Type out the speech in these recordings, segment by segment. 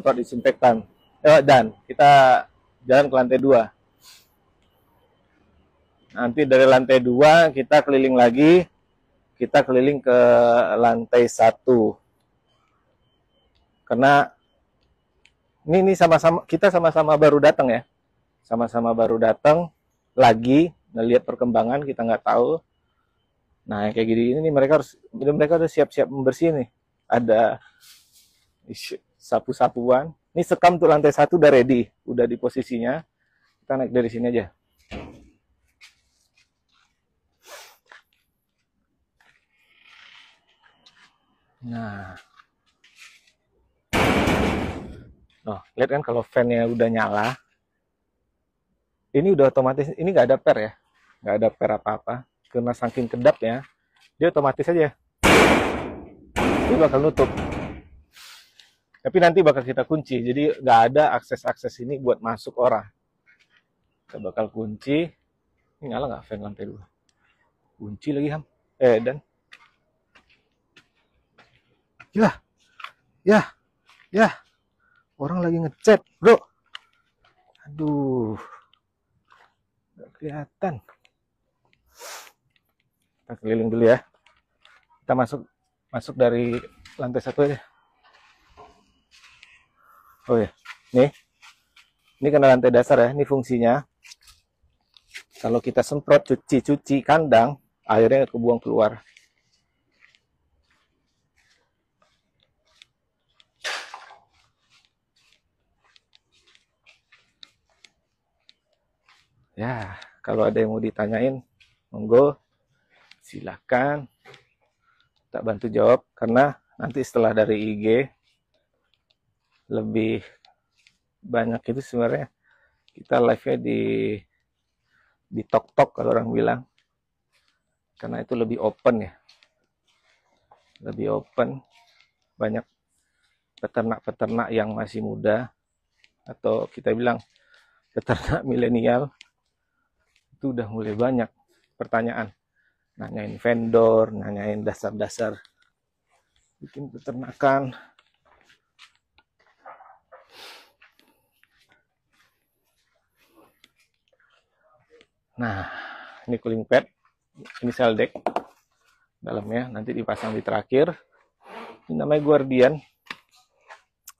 semprot disinfektan. Dan kita jalan ke lantai 2. Nanti dari lantai 2 kita keliling lagi, kita keliling ke lantai 1. Karena ini sama-sama kita sama-sama baru datang ya. Sama-sama baru datang lagi, ngelihat perkembangan, kita nggak tahu. Nah, kayak gini ini mereka udah siap-siap membersih nih. Ada sapu-sapuan. Ini sekam untuk lantai 1 udah ready, udah di posisinya. Kita naik dari sini aja. Nah, lihat kan kalau fan-nya udah nyala, ini udah otomatis, ini nggak ada per ya, nggak ada per apa-apa, karena saking kedapnya, dia otomatis aja, dia bakal nutup. Tapi nanti bakal kita kunci, jadi nggak ada akses-akses ini buat masuk orang. Kita bakal kunci. Ini nyala nggak fan lantai 2? Kunci lagi Ham. Dan ya, orang lagi ngechat, bro. Aduh, nggak kelihatan. Kita keliling dulu ya. Kita masuk dari lantai 1 aja. Oh ya, ini karena lantai dasar ya. Ini fungsinya. Kalau kita semprot cuci kandang, airnya kebuang keluar. Ya, kalau ada yang mau ditanyain, monggo silakan. Tak bantu jawab, karena nanti setelah dari IG lebih banyak itu sebenarnya kita live-nya di Tok kalau orang bilang, karena itu lebih open ya, lebih open. Banyak peternak-peternak yang masih muda, atau kita bilang peternak milenial, itu udah mulai banyak pertanyaan, nanyain vendor, nanyain dasar-dasar bikin peternakan. Nah, ini cooling pad, ini cell deck dalamnya, nanti dipasang di terakhir. Ini namanya Guardian.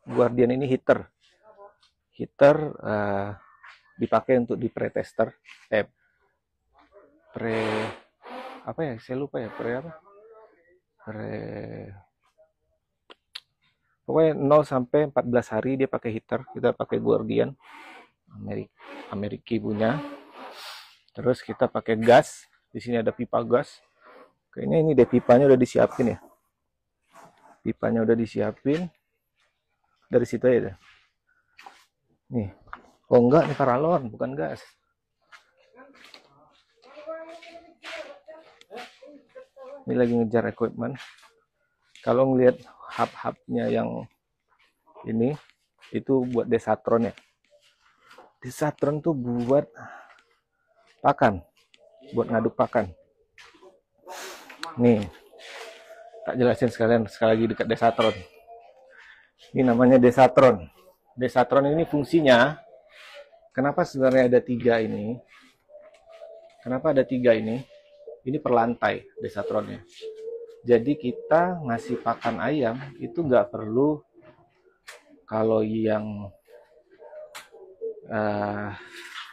Guardian ini heater dipakai untuk di pre-tester, apa ya, saya lupa ya, pokoknya 0 sampai 14 hari dia pakai heater. Kita pakai Guardian Amerika punya. Terus kita pakai gas, di sini ada pipa gas. Kayaknya ini deh pipanya udah disiapin ya, pipanya udah disiapin dari situ aja. Nih, oh enggak, ini paralon bukan gas. Ini lagi ngejar equipment. Kalau ngelihat hub-hubnya yang ini, itu buat desatron ya. Desatron tuh buat pakan, buat ngaduk pakan. Nih, tak jelasin sekali lagi dekat desatron. Ini namanya desatron. Desatron ini fungsinya, kenapa sebenarnya ada 3 ini? Kenapa ada 3 ini? Ini per lantai desatronnya. Jadi kita ngasih pakan ayam itu nggak perlu, kalau yang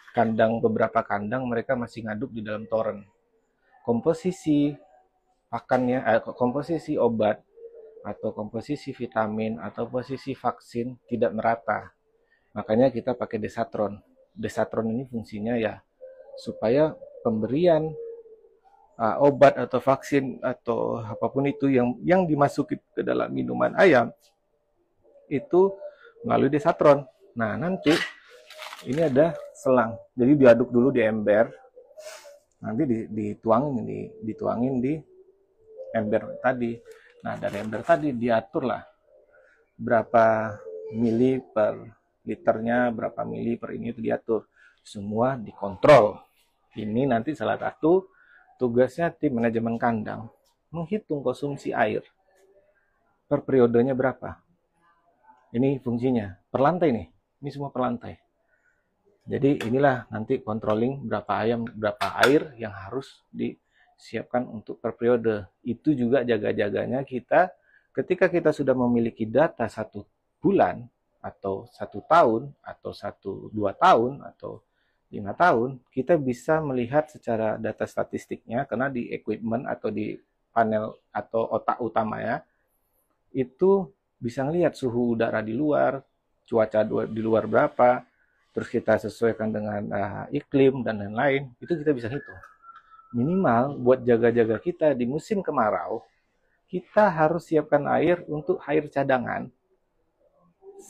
kandang, beberapa kandang mereka masih ngaduk di dalam toren. Komposisi pakannya, komposisi obat atau komposisi vitamin atau posisi vaksin tidak merata. Makanya kita pakai desatron. Desatron ini fungsinya ya supaya pemberian obat atau vaksin atau apapun itu yang dimasuki ke dalam minuman ayam itu melalui desatron. Nah, nanti ini ada selang, jadi diaduk dulu di ember, nanti dituangin di ember tadi. Nah, dari ember tadi diatur lah berapa mili per liternya, berapa mili per ini, itu diatur, semua dikontrol. Ini nanti salah satu tugasnya tim manajemen kandang, menghitung konsumsi air per periodenya berapa. Ini fungsinya per lantai nih. Ini semua per lantai. Jadi inilah nanti controlling berapa air yang harus disiapkan untuk per periode. Itu juga jaga-jaganya kita ketika kita sudah memiliki data 1 bulan atau 1 tahun atau 2 tahun atau 5 tahun, kita bisa melihat secara data statistiknya karena di equipment atau di panel atau otak utamanya itu bisa ngelihat suhu udara di luar, cuaca di luar berapa, terus kita sesuaikan dengan iklim dan lain-lain, itu kita bisa hitung. Minimal buat jaga-jaga kita di musim kemarau, kita harus siapkan air untuk air cadangan.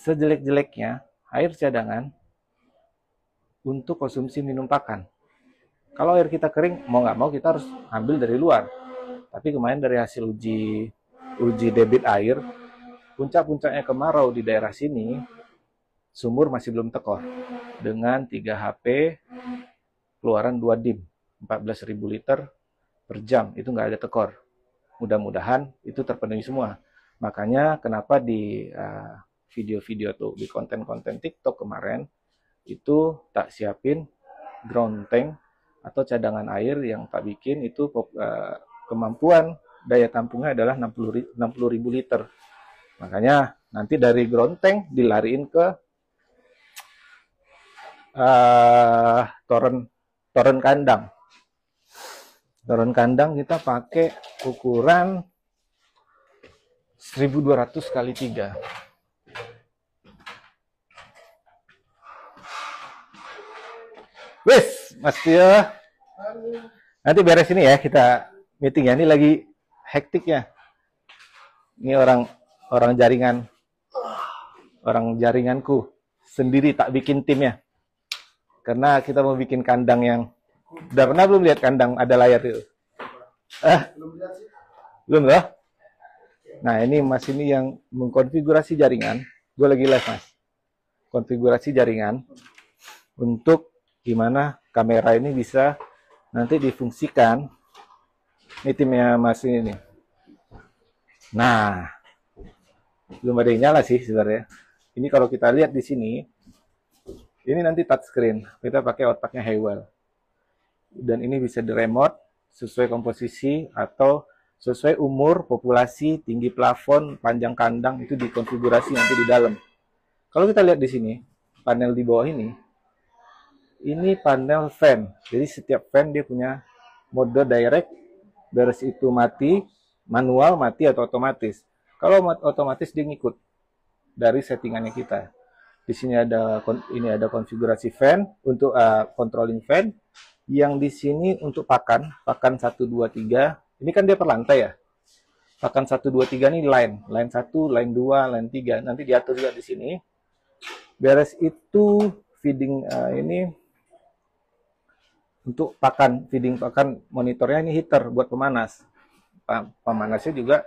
Sejelek-jeleknya, air cadangan untuk konsumsi minum pakan. Kalau air kita kering, mau nggak mau kita harus ambil dari luar. Tapi kemarin dari hasil uji debit air, puncak-puncaknya kemarau di daerah sini, sumur masih belum tekor. Dengan 3 HP, keluaran 2 dim, 14.000 liter per jam, itu nggak ada tekor. Mudah-mudahan itu terpenuhi semua. Makanya kenapa di video-video tuh, di konten-konten TikTok kemarin, itu tak siapin ground tank atau cadangan air yang tak bikin itu kemampuan daya tampungnya adalah 60.000 liter. Makanya nanti dari ground tank dilariin ke toren kandang. Toren kandang kita pakai ukuran 1200 kali 3. Wes, Mas Tio. Nanti beres ini ya, kita meeting ya. Ini lagi hektik ya. Ini orang jaringanku sendiri tak bikin timnya. Karena kita mau bikin kandang yang udah pernah belum lihat kandang ada layar itu? Belum loh. Nah, ini Mas ini yang mengkonfigurasi jaringan. Gue lagi live, Mas. Konfigurasi jaringan untuk gimana kamera ini bisa nanti difungsikan. Ini timnya Mas ini nih. Nah, belum ada yang nyala sih sebenarnya. Ini kalau kita lihat di sini, ini nanti touchscreen. Kita pakai otaknya Honeywell. Dan ini bisa di remote sesuai komposisi atau sesuai umur, populasi, tinggi plafon, panjang kandang, itu dikonfigurasi nanti di dalam. Kalau kita lihat di sini, panel di bawah ini panel fan. Jadi setiap fan dia punya mode direct, beres itu mati, manual mati atau otomatis. Kalau otomatis dia ngikut dari settingannya kita. Di sini ada konfigurasi fan untuk controlling fan. Yang di sini untuk pakan 1 2 3. Ini kan dia per lantai ya. Pakan 1 2 3 ini line 1, line 2, line 3. Nanti diatur juga di sini. Beres itu feeding ini untuk pakan, feeding pakan, monitornya ini heater buat pemanas. Pemanasnya juga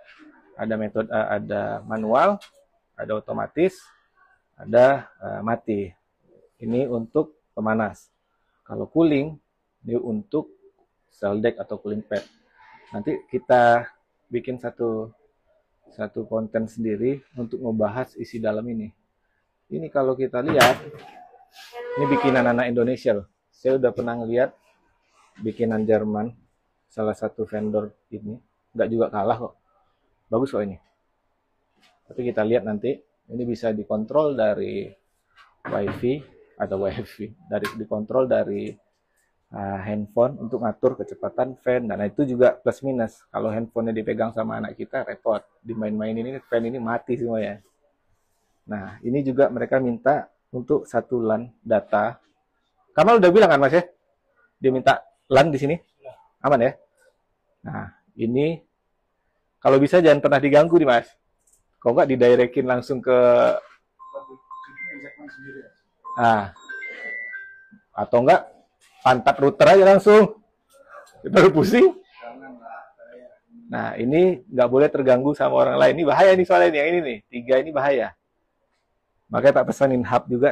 ada metode, ada manual, ada otomatis, ada mati. Ini untuk pemanas. Kalau cooling, ini untuk cell deck atau cooling pad. Nanti kita bikin satu konten sendiri untuk membahas isi dalam ini. Ini kalau kita lihat, ini bikinan anak Indonesia loh. Saya udah pernah ngeliat bikinan Jerman, salah satu vendor ini, nggak juga kalah kok. Bagus kok ini. Tapi kita lihat nanti, ini bisa dikontrol dari wifi atau dikontrol dari handphone untuk ngatur kecepatan fan. Dan itu juga plus minus. Kalau handphonenya dipegang sama anak kita, repot. Dimain-main ini, fan ini mati semuanya. Nah, ini juga mereka minta untuk 1 LAN data. Kamal udah bilang kan Mas ya? Dia minta LAN di sini? Aman ya? Nah, ini kalau bisa jangan pernah diganggu nih Mas. Kalau nggak didirectin langsung ke atau enggak pantat router aja langsung. Baru pusing. Nah, ini nggak boleh terganggu sama orang lain. Ini bahaya nih soalnya yang ini nih. 3 ini bahaya. Makanya tak pesanin hub juga.